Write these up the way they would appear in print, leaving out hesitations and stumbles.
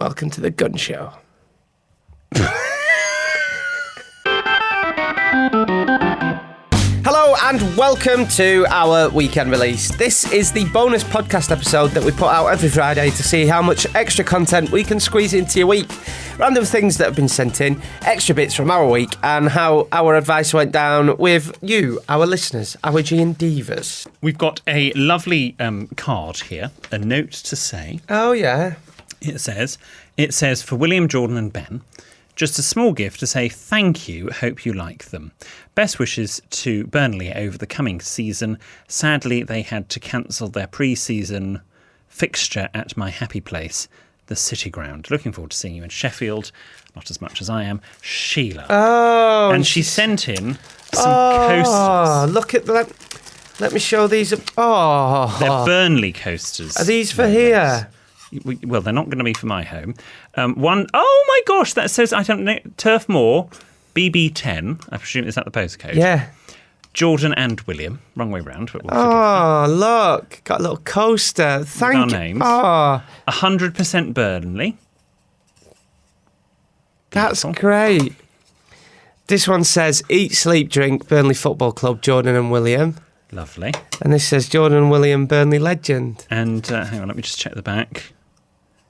welcome to the Gun Show. Hello and welcome to our weekend release. This is the bonus podcast episode that we put out every Friday to see how much extra content we can squeeze into your week. Random things that have been sent in, extra bits from our week, and how our advice went down with you, our listeners, our G&Divas. We've got a lovely card here, a note to say. Oh, yeah. It says, for William, Jordan and Ben, just a small gift to say thank you, hope you like them. Best wishes to Burnley over the coming season. Sadly, they had to cancel their pre-season fixture at my happy place, the City Ground. Looking forward to seeing you in Sheffield. Not as much as I am. Sheila. Oh. And she sent in some coasters. Oh, look at that. Let me show these. Oh. They're Burnley coasters. Are these for here? Well, they're not going to be for my home. One, oh my gosh, that says, I don't know, Turf Moor, BB10. I presume, is that the postcode? Yeah. Jordan and William. Wrong way round, but we'll Oh, look. Got a little coaster. Thank you. our names. Oh, 100% Burnley. that's Beautiful. great. This one says, eat, sleep, drink, Burnley Football Club, Jordan and William. Lovely. And this says, Jordan and William, Burnley legend. And hang on, let me just check the back.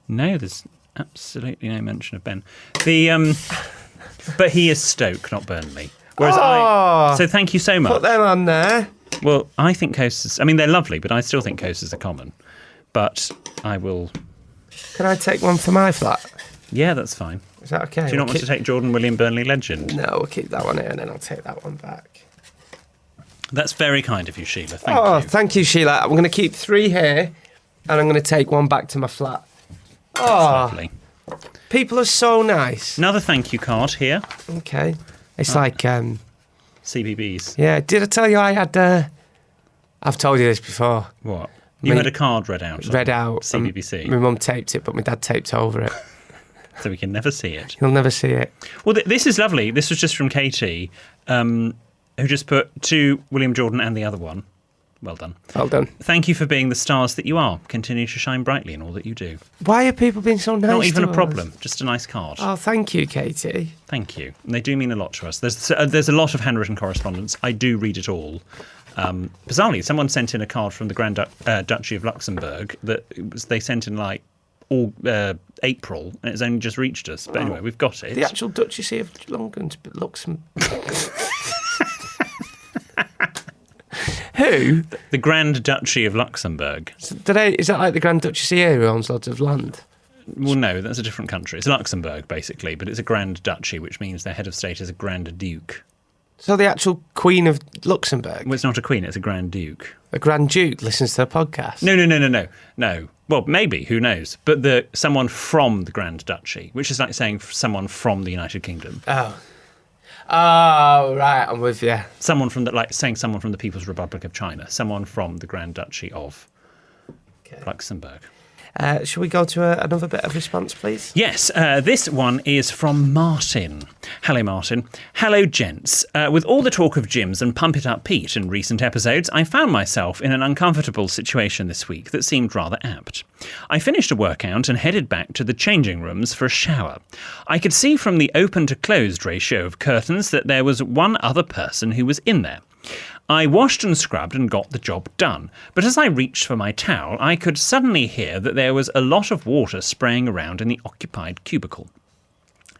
No, there's absolutely no mention of Ben. But he is Stoke, not Burnley. Whereas so thank you so much. Put them on there. Well, I think coasters, I mean, they're lovely, but I still think coasters are common. But I will... Can I take one for my flat? Yeah, that's fine. Is that okay? Do you not want to take Jordan, William, Burnley legend? No, we'll keep that one here and then I'll take that one back. That's very kind of you, Sheila. Thank you. Thank you, Sheila. I'm going to keep 3 here and I'm going to take one back to my flat. That's Oh, lovely. people are so nice. Another thank you card here. Okay. It's like, CBBS. yeah, did I tell you I had, I've told you this before, What? You Me- had a card read out. read out. CBBC. My mum taped it, but my dad taped over it. So we can never see it. You'll never see it. Well, this is lovely. This was just from Katie, who just put to William, Jordan and the other one. Well done. Well done. Thank you for being the stars that you are. Continue to shine brightly in all that you do. Why are people being so nice Not even to a us? problem. Just a nice card. Oh, thank you, Katie. Thank you. And they do mean a lot to us. There's a lot of handwritten correspondence. I do read it all. Bizarrely, someone sent in a card from the Grand Duchy of Luxembourg that they sent in like all April, and it's only just reached us. But anyway, we've got it. The actual Duchy of Luxembourg. Who? The Grand Duchy of Luxembourg. Is that like the Grand Duchess here who owns lots of land? Well, no, that's a different country. It's Luxembourg, basically, but it's a Grand Duchy, which means their head of state is a Grand Duke. So the actual Queen of Luxembourg, Well, it's not a queen, it's a Grand Duke. the Grand Duke, listens to the podcast. No. Well, maybe, who knows? But someone from the Grand Duchy, which is like saying someone from the United Kingdom. Oh, right, I'm with you. Someone from saying someone from the People's Republic of China. Someone from the Grand Duchy of Luxembourg. Shall we go to another bit of response, please? Yes, this one is from Martin. Hello, Martin. Hello, gents. With all the talk of gyms and Pump It Up Pete in recent episodes, I found myself in an uncomfortable situation this week that seemed rather apt. I finished a workout and headed back to the changing rooms for a shower. I could see from the open to closed ratio of curtains that there was one other person who was in there. I washed and scrubbed and got the job done, but as I reached for my towel, I could suddenly hear that there was a lot of water spraying around in the occupied cubicle.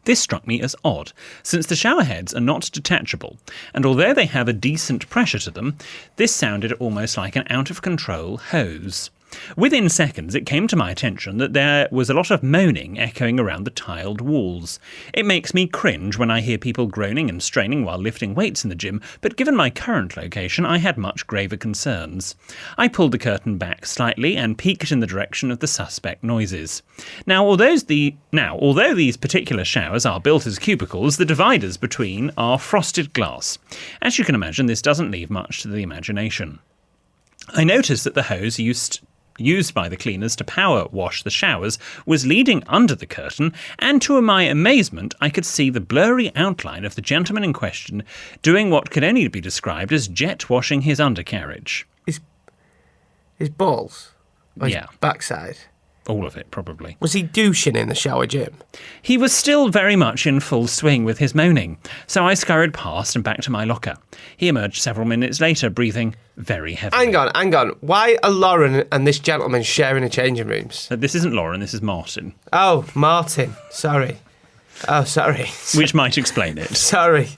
This struck me as odd, since the shower heads are not detachable, and although they have a decent pressure to them, this sounded almost like an out-of-control hose. Within seconds, it came to my attention that there was a lot of moaning echoing around the tiled walls. It makes me cringe when I hear people groaning and straining while lifting weights in the gym, but given my current location, I had much graver concerns. I pulled the curtain back slightly and peeked in the direction of the suspect noises. Now, although these particular showers are built as cubicles, the dividers between are frosted glass. As you can imagine, this doesn't leave much to the imagination. I noticed that the hose used by the cleaners to power wash the showers was leading under the curtain, and to my amazement I could see the blurry outline of the gentleman in question doing what could only be described as jet washing his undercarriage. His balls? Or his Yeah. backside? All of it, probably. Was he douching in the shower, Jim? He was still very much in full swing with his moaning, so I scurried past and back to my locker. He emerged several minutes later, breathing very heavily. Hang on. Why are Lauren and this gentleman sharing a changing rooms? This isn't Lauren, this is Martin. Oh, Martin. Sorry. Oh, sorry. Which might explain it. Sorry.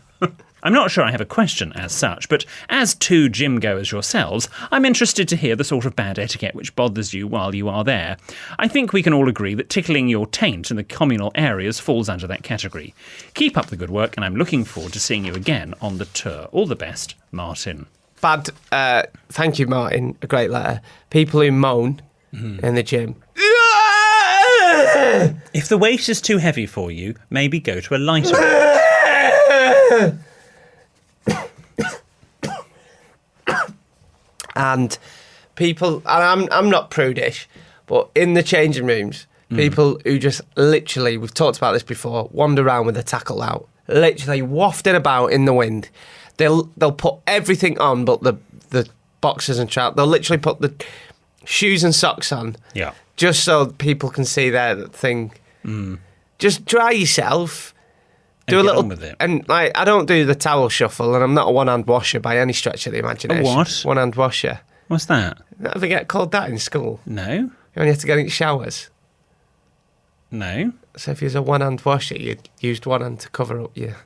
I'm not sure I have a question as such, but as two gym goers yourselves, I'm interested to hear the sort of bad etiquette which bothers you while you are there. I think we can all agree that tickling your taint in the communal areas falls under that category. Keep up the good work, and I'm looking forward to seeing you again on the tour. All the best, Martin. Thank you, Martin. A great letter. People who moan in the gym. If the weight is too heavy for you, maybe go to a lighter one. And people, and I'm not prudish, but in the changing rooms, people who just literally, we've talked about this before, wander around with the tackle out, literally wafting about in the wind. They'll put everything on but the boxers and trousers. They'll literally put the shoes and socks on, Yeah. just so people can see their thing. Just dry yourself. Do a get little, on with it. and like I don't do the towel shuffle, and I'm not a one-hand washer by any stretch of the imagination. A what? One-hand washer. What's that? Never get called that in school. No? You only have to get into showers. No? So if you was a one-hand washer, you used one hand to cover up your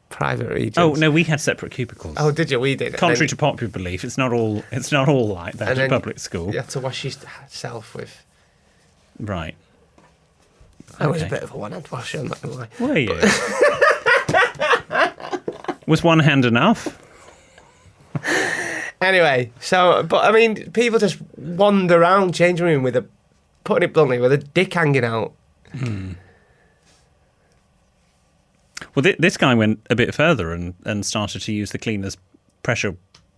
private regions. Oh, no, we had separate cubicles. Oh, did you? We did. Contrary to popular belief, it's not all like that and at then public school. You had to wash yourself with. Right. I was a Okay. bit of a one-hand washer, I'm not gonna lie. Were you? Was one hand enough? Anyway, but I mean, people just wander around changing room with putting it bluntly, with a dick hanging out. Well, this guy went a bit further and started to use the cleaner's pressure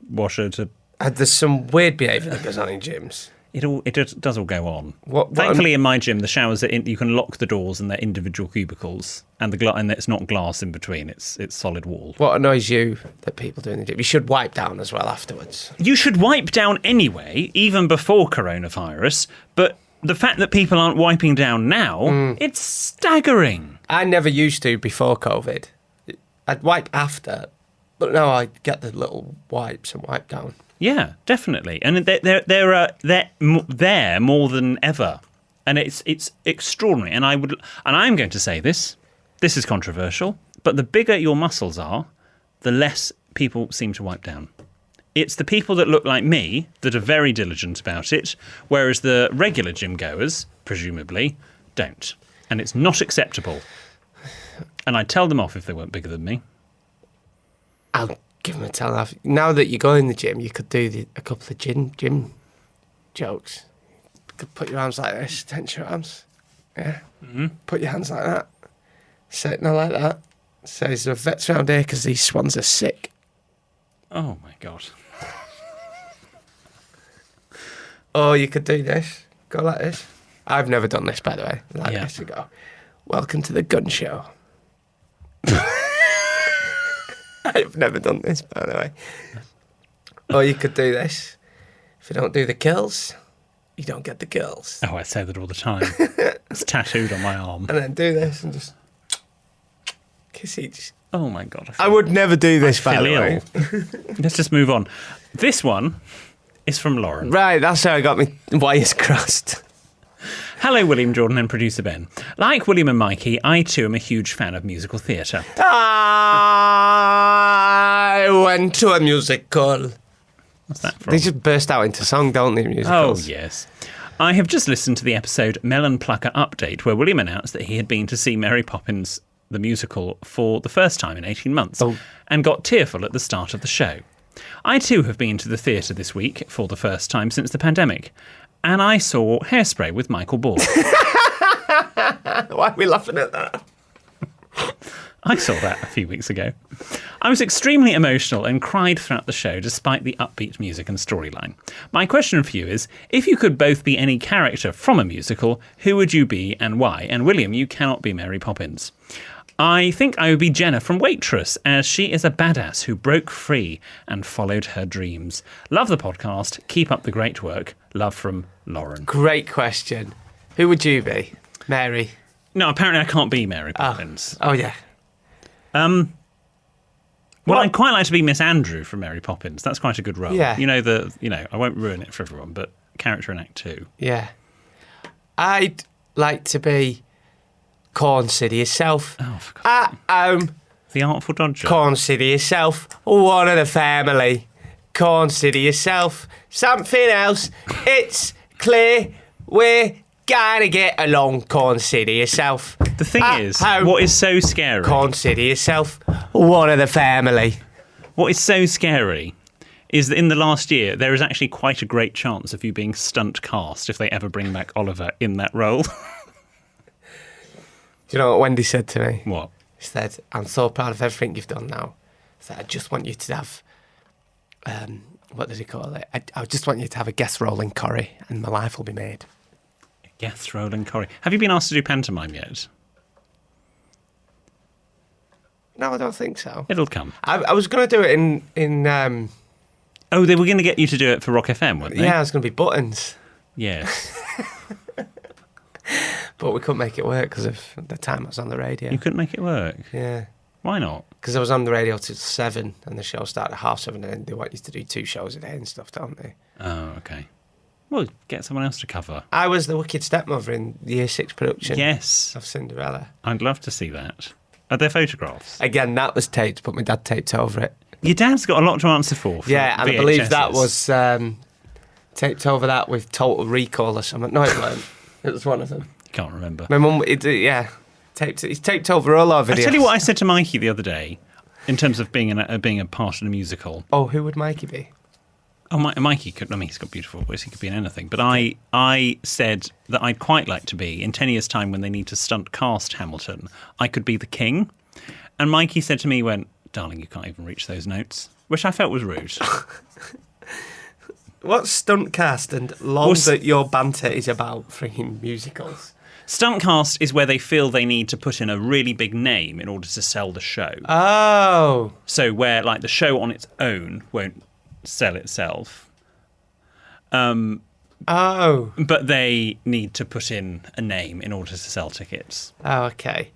washer to... There's some weird behaviour that goes on in gyms. It does all go on. What Thankfully, in my gym, the showers you can lock the doors and they're individual cubicles, and and it's not glass in between; it's solid wall. What annoys you that people do in the gym? You should wipe down as well afterwards. You should wipe down anyway, even before coronavirus. But the fact that people aren't wiping down now, it's staggering. I never used to before COVID. I'd wipe after, but now I get the little wipes and wipe down. Yeah, definitely, and they're there more than ever, and it's extraordinary. And I'm going to say this is controversial, but the bigger your muscles are, the less people seem to wipe down. It's the people that look like me that are very diligent about it, whereas the regular gym goers, presumably, don't, and it's not acceptable. And I'd tell them off if they weren't bigger than me. I'll give them a tell off. Now that you go in the gym, you could do a couple of gym jokes. You could put your arms like this, tense your arms. Yeah. Mm-hmm. Put your hands like that. Sit now like that. Says the vet's round here because these swans are sick. Oh my God. Or you could do this. Go like this. I've never done this, by the way. Like this, you go. Welcome to the gun show. I've never done this, by the way. Or you could do this. If you don't do the kills, you don't get the girls. Oh, I say that all the time. It's tattooed on my arm. And then do this and just kiss each. Oh my God. I would never do this, by the way. Let's just move on. This one is from Lauren. Right, that's how I got my wires crossed. Hello, William, Jordan and producer Ben. Like William and Mikey, I too am a huge fan of musical theatre. I went to a musical. What's that from? They just burst out into song, don't they, Oh, musicals? yes. I have just listened to the episode Melon Plucker Update, where William announced that he had been to see Mary Poppins the musical for the first time in 18 months and got tearful at the start of the show. I too have been to the theatre this week for the first time since the pandemic, and I saw Hairspray with Michael Ball. Why are we laughing at that? I saw that a few weeks ago. I was extremely emotional and cried throughout the show despite the upbeat music and storyline. My question for you is, if you could both be any character from a musical, who would you be and why? And William, you cannot be Mary Poppins. I think I would be Jenna from Waitress, as she is a badass who broke free and followed her dreams. Love the podcast. Keep up the great work. Love from Lauren. Great question. Who would you be? Mary? No, apparently I can't be Mary Poppins. Oh, yeah. Well, What? I'd quite like to be Miss Andrew from Mary Poppins. That's quite a good role. Yeah. I won't ruin it for everyone, but character in Act 2. Yeah. I'd like to be Corn City herself. Oh, for God's sake. At home, The Artful Dodger. Corn City herself. One of the family. Corn City herself. Something else. It's clear we're gonna get along, Corn City herself. The thing At is, home, what is so scary? Corn City herself. One of the family. What is so scary is that in the last year, there is actually quite a great chance of you being stunt cast if they ever bring back Oliver in that role. Do you know what Wendy said to me? What? She said, I'm so proud of everything you've done now. She said, I just want you to have, what did he call it? I just want you to have a guest role in Corrie and my life will be made. Guest role in Corrie. Have you been asked to do pantomime yet? No, I don't think so. It'll come. I was going to do it in Oh, they were going to get you to do it for Rock FM, weren't they? yeah, it's going to be Buttons. Yes. But we couldn't make it work because of the time I was on the radio. You couldn't make it work. Yeah. Why not? Because I was on the radio till 7 and the show started at 7:30 and then they want you to do 2 shows a day and stuff, don't they? Oh, okay. Well, get someone else to cover. I was the wicked stepmother in the Year 6 production Yes. of Cinderella. I'd love to see that. Are there photographs? Again, that was taped, but my dad taped over it. Your dad's got a lot to answer for. Yeah, and I believe that VHSs. was taped over that with Total Recall or something. No, it weren't. It was one of them. Can't remember. My mum, he's taped over all our videos. I tell you what I said to Mikey the other day, in terms of being a part in a musical. Oh, who would Mikey be? Oh, Mikey could. I mean, he's got beautiful voice. He could be in anything. But I said that I'd quite like to be in 10 years' time when they need to stunt cast Hamilton. I could be the king. And Mikey said to me, "Darling, you can't even reach those notes," which I felt was rude. What's stunt cast and long that your banter is about freaking musicals? Stunt cast is where they feel they need to put in a really big name in order to sell the show. Oh. So where like the show on its own won't sell itself. Oh. But they need to put in a name in order to sell tickets. Oh, okay.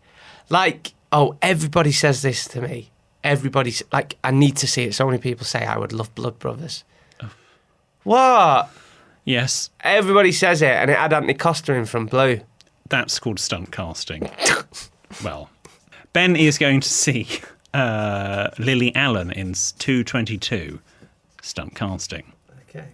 Like, everybody says this to me. Everybody's like, I need to see it. So many people say I would love Blood Brothers. Oh. What? Yes. Everybody says it, and it had Anthony Costa in from Blue. That's called stunt casting. Well, Ben is going to see Lily Allen in 222. Stunt casting. Okay.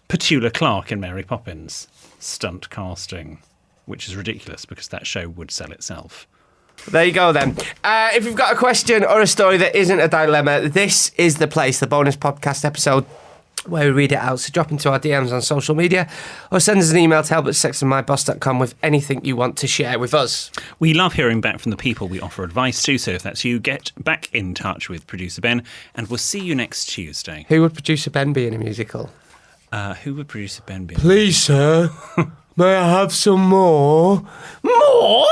Petula Clark in Mary Poppins. Stunt casting. Which is ridiculous because that show would sell itself. There you go then. If you've got a question or a story that isn't a dilemma, this is the place, the bonus podcast episode where we read it out. So drop into our DMs on social media or send us an email to help@sexandmyboss.com with anything you want to share with us. We love hearing back from the people we offer advice to, so if that's you, get back in touch with producer Ben and we'll see you next Tuesday. Who would producer Ben be in a musical? Who would producer Ben be? Please, sir, may I have some more? More?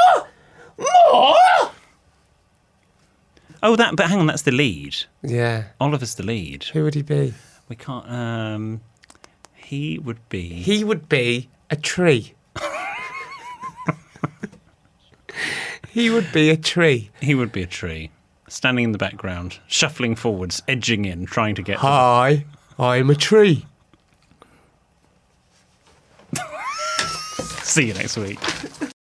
Oh, but hang on, that's the lead. Yeah. Oliver's the lead. Who would he be? We can't. He would be. He would be a tree. He would be a tree. He would be a tree, standing in the background, shuffling forwards, edging in, trying to get. Hi, I'm a tree. See you next week.